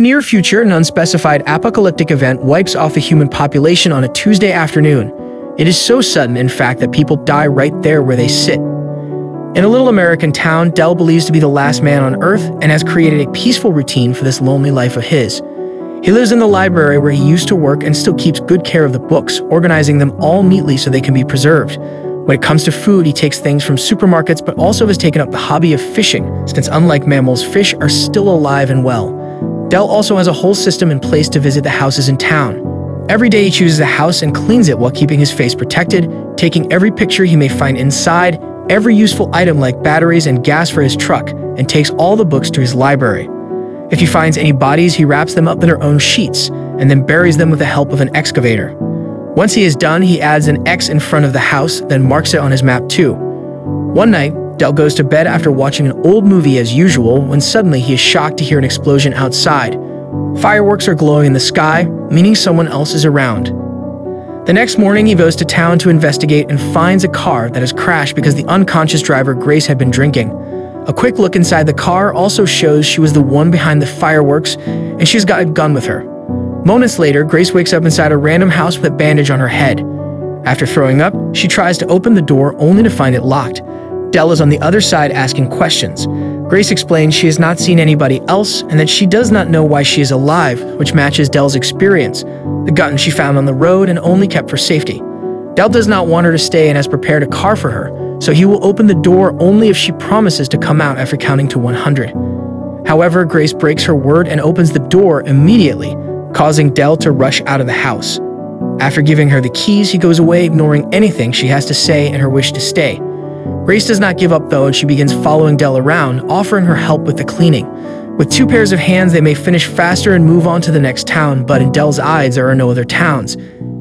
In the near future, an unspecified apocalyptic event wipes off the human population on a Tuesday afternoon. It is so sudden, in fact, that people die right there where they sit. In a little American town, Dell believes to be the last man on Earth and has created a peaceful routine for this lonely life of his. He lives in the library where he used to work and still keeps good care of the books, organizing them all neatly so they can be preserved. When it comes to food, he takes things from supermarkets, but also has taken up the hobby of fishing, since unlike mammals, fish are still alive and well. Dell also has a whole system in place to visit the houses in town. Every day he chooses a house and cleans it while keeping his face protected, taking every picture he may find inside, every useful item like batteries and gas for his truck, and takes all the books to his library. If he finds any bodies, he wraps them up in their own sheets, and then buries them with the help of an excavator. Once he is done, he adds an X in front of the house, then marks it on his map too. One night, Dell goes to bed after watching an old movie as usual, when suddenly he is shocked to hear an explosion outside. Fireworks are glowing in the sky, meaning someone else is around. The next morning, he goes to town to investigate and finds a car that has crashed because the unconscious driver, Grace, had been drinking. A quick look inside the car also shows she was the one behind the fireworks, and she's got a gun with her. Moments later, Grace wakes up inside a random house with a bandage on her head. After throwing up, she tries to open the door only to find it locked. Dell is on the other side asking questions. Grace explains she has not seen anybody else and that she does not know why she is alive, which matches Dell's experience. The gun she found on the road and only kept for safety. Dell does not want her to stay and has prepared a car for her, so he will open the door only if she promises to come out after counting to 100. However, Grace breaks her word and opens the door immediately, causing Dell to rush out of the house. After giving her the keys, he goes away, ignoring anything she has to say and her wish to stay. Grace does not give up though, and she begins following Dell around, offering her help with the cleaning. With 2 pairs of hands, they may finish faster and move on to the next town, but in Dell's eyes, there are no other towns.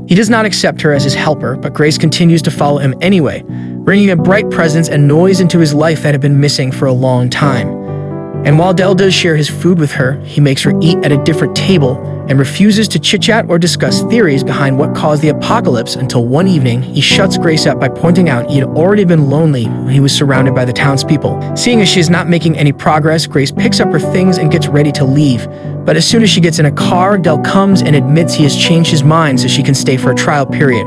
He does not accept her as his helper, but Grace continues to follow him anyway, bringing a bright presence and noise into his life that had been missing for a long time. And while Dell does share his food with her, he makes her eat at a different table and refuses to chit-chat or discuss theories behind what caused the apocalypse until one evening, he shuts Grace up by pointing out he had already been lonely when he was surrounded by the townspeople. Seeing as she is not making any progress, Grace picks up her things and gets ready to leave. But as soon as she gets in a car, Dell comes and admits he has changed his mind so she can stay for a trial period.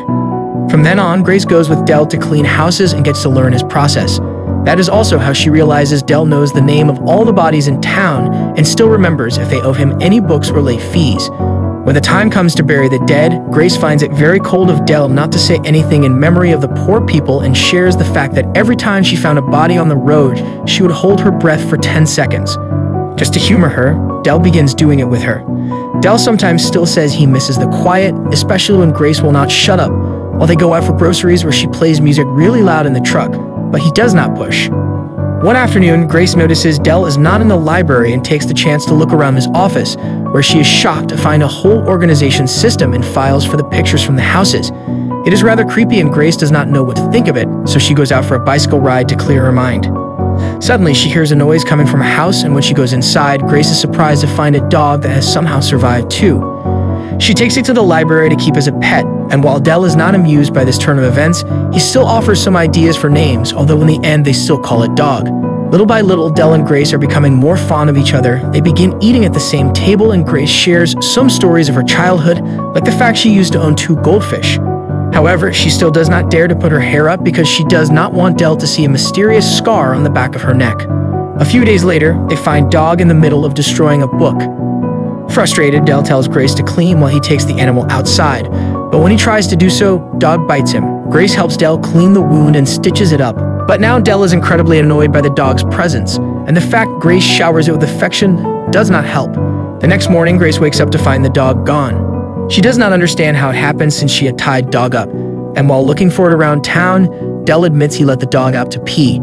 From then on, Grace goes with Dell to clean houses and gets to learn his process. That is also how she realizes Dell knows the name of all the bodies in town and still remembers if they owe him any books or late fees. When the time comes to bury the dead, Grace finds it very cold of Dell not to say anything in memory of the poor people and shares the fact that every time she found a body on the road, she would hold her breath for 10 seconds. Just to humor her, Dell begins doing it with her. Dell sometimes still says he misses the quiet, especially when Grace will not shut up, while they go out for groceries where she plays music really loud in the truck, but he does not push. One afternoon, Grace notices Dell is not in the library and takes the chance to look around his office, where she is shocked to find a whole organization system and files for the pictures from the houses. It is rather creepy and Grace does not know what to think of it, so she goes out for a bicycle ride to clear her mind. Suddenly, she hears a noise coming from a house, and when she goes inside, Grace is surprised to find a dog that has somehow survived too. She takes it to the library to keep as a pet, and while Dell is not amused by this turn of events, he still offers some ideas for names, although in the end they still call it dog. Little by little, Dell and Grace are becoming more fond of each other. They begin eating at the same table, and Grace shares some stories of her childhood, like the fact she used to own 2 goldfish. However, she still does not dare to put her hair up because she does not want Dell to see a mysterious scar on the back of her neck. A few days later, they find Dog in the middle of destroying a book. Frustrated, Dell tells Grace to clean while he takes the animal outside, but when he tries to do so, Dog bites him. Grace helps Dell clean the wound and stitches it up, but now Dell is incredibly annoyed by the dog's presence, and the fact Grace showers it with affection does not help. The next morning, Grace wakes up to find the dog gone. She does not understand how it happened since she had tied Dog up, and while looking for it around town, Dell admits he let the dog out to pee.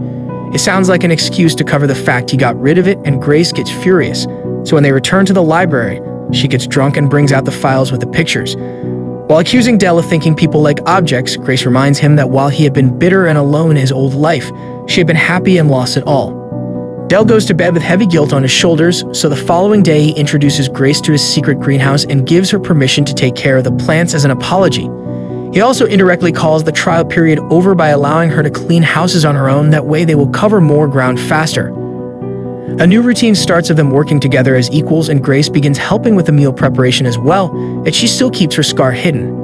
It sounds like an excuse to cover the fact he got rid of it, and Grace gets furious. So when they return to the library, she gets drunk and brings out the files with the pictures. While accusing Dell of thinking people like objects, Grace reminds him that while he had been bitter and alone in his old life, she had been happy and lost it all. Dell goes to bed with heavy guilt on his shoulders, so the following day he introduces Grace to his secret greenhouse and gives her permission to take care of the plants as an apology. He also indirectly calls the trial period over by allowing her to clean houses on her own, that way they will cover more ground faster. A new routine starts of them working together as equals, and Grace begins helping with the meal preparation as well, yet she still keeps her scar hidden.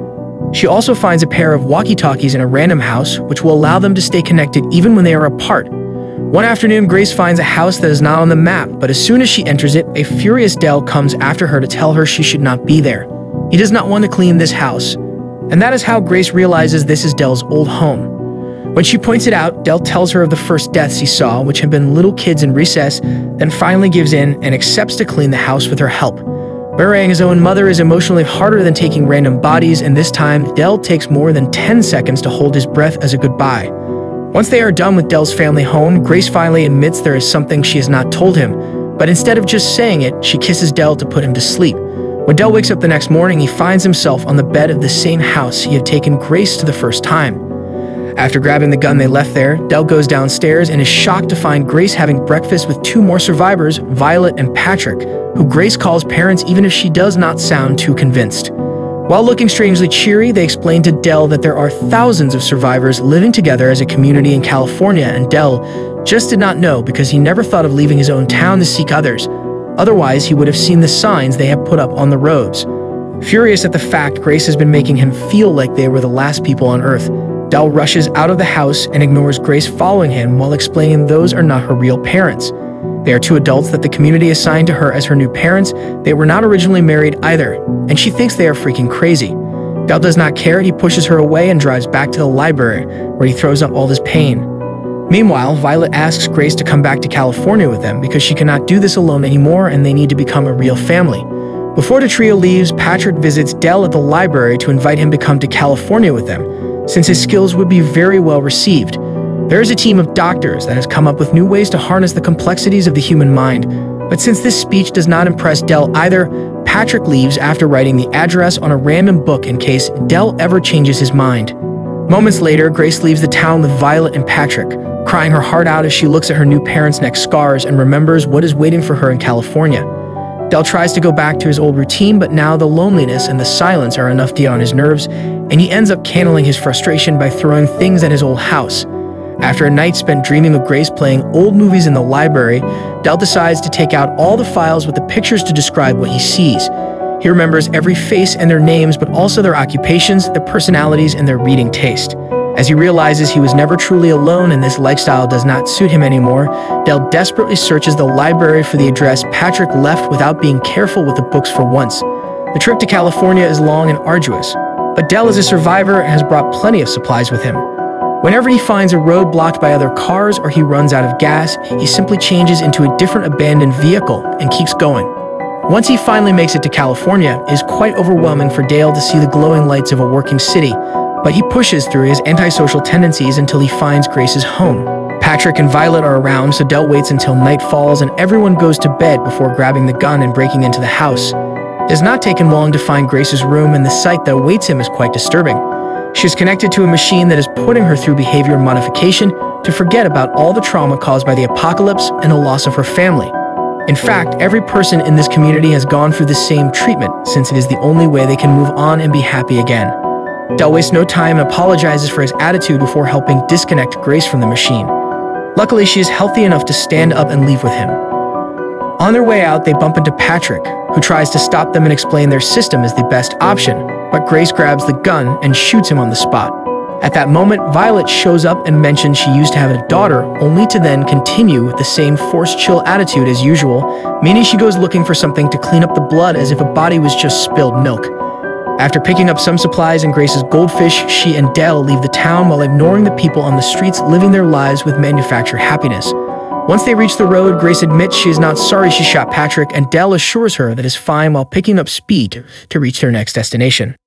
She also finds a pair of walkie-talkies in a random house, which will allow them to stay connected even when they are apart. One afternoon, Grace finds a house that is not on the map, but as soon as she enters it, a furious Dell comes after her to tell her she should not be there. He does not want to clean this house. And that is how Grace realizes this is Dell's old home. When she points it out, Dell tells her of the first deaths he saw, which had been little kids in recess, then finally gives in and accepts to clean the house with her help. Burying his own mother is emotionally harder than taking random bodies, and this time, Dell takes more than 10 seconds to hold his breath as a goodbye. Once they are done with Dell's family home, Grace finally admits there is something she has not told him, but instead of just saying it, she kisses Dell to put him to sleep. When Dell wakes up the next morning, he finds himself on the bed of the same house he had taken Grace to the first time. After grabbing the gun they left there, Dell goes downstairs and is shocked to find Grace having breakfast with two more survivors, Violet and Patrick, who Grace calls parents even if she does not sound too convinced. While looking strangely cheery, they explain to Dell that there are thousands of survivors living together as a community in California, and Dell just did not know because he never thought of leaving his own town to seek others. Otherwise, he would have seen the signs they have put up on the roads. Furious at the fact Grace has been making him feel like they were the last people on Earth, Dell rushes out of the house and ignores Grace following him while explaining those are not her real parents. They are two adults that the community assigned to her as her new parents. They were not originally married either, and she thinks they are freaking crazy. Dell does not care. He pushes her away and drives back to the library, where he throws up all his pain. Meanwhile, Violet asks Grace to come back to California with them because she cannot do this alone anymore and they need to become a real family. Before the trio leaves, Patrick visits Dell at the library to invite him to come to California with them, since his skills would be very well received. There is a team of doctors that has come up with new ways to harness the complexities of the human mind, but since this speech does not impress Dell either, Patrick leaves after writing the address on a random book in case Dell ever changes his mind. Moments later, Grace leaves the town with Violet and Patrick, crying her heart out as she looks at her new parents' neck scars and remembers what is waiting for her in California. Dell tries to go back to his old routine, but now the loneliness and the silence are enough to get on his nerves, and he ends up channeling his frustration by throwing things at his old house. After a night spent dreaming of Grace playing old movies in the library, Dell decides to take out all the files with the pictures to describe what he sees. He remembers every face and their names, but also their occupations, their personalities, and their reading taste. As he realizes he was never truly alone and this lifestyle does not suit him anymore, Dell desperately searches the library for the address Patrick left without being careful with the books for once. The trip to California is long and arduous, but Dell is a survivor and has brought plenty of supplies with him. Whenever he finds a road blocked by other cars or he runs out of gas, he simply changes into a different abandoned vehicle and keeps going. Once he finally makes it to California, it is quite overwhelming for Dale to see the glowing lights of a working city, but he pushes through his antisocial tendencies until he finds Grace's home. Patrick and Violet are around, so Dell waits until night falls and everyone goes to bed before grabbing the gun and breaking into the house. It does not take him long to find Grace's room, and the sight that awaits him is quite disturbing. She is connected to a machine that is putting her through behavior modification to forget about all the trauma caused by the apocalypse and the loss of her family. In fact, every person in this community has gone through the same treatment, since it is the only way they can move on and be happy again. Dell wastes no time and apologizes for his attitude before helping disconnect Grace from the machine. Luckily, she is healthy enough to stand up and leave with him. On their way out, they bump into Patrick, who tries to stop them and explain their system is the best option, but Grace grabs the gun and shoots him on the spot. At that moment, Violet shows up and mentions she used to have a daughter, only to then continue with the same forced chill attitude as usual, meaning she goes looking for something to clean up the blood as if a body was just spilled milk. After picking up some supplies and Grace's goldfish, she and Dell leave the town while ignoring the people on the streets living their lives with manufactured happiness. Once they reach the road, Grace admits she is not sorry she shot Patrick, and Dell assures her that it's fine while picking up speed to reach their next destination.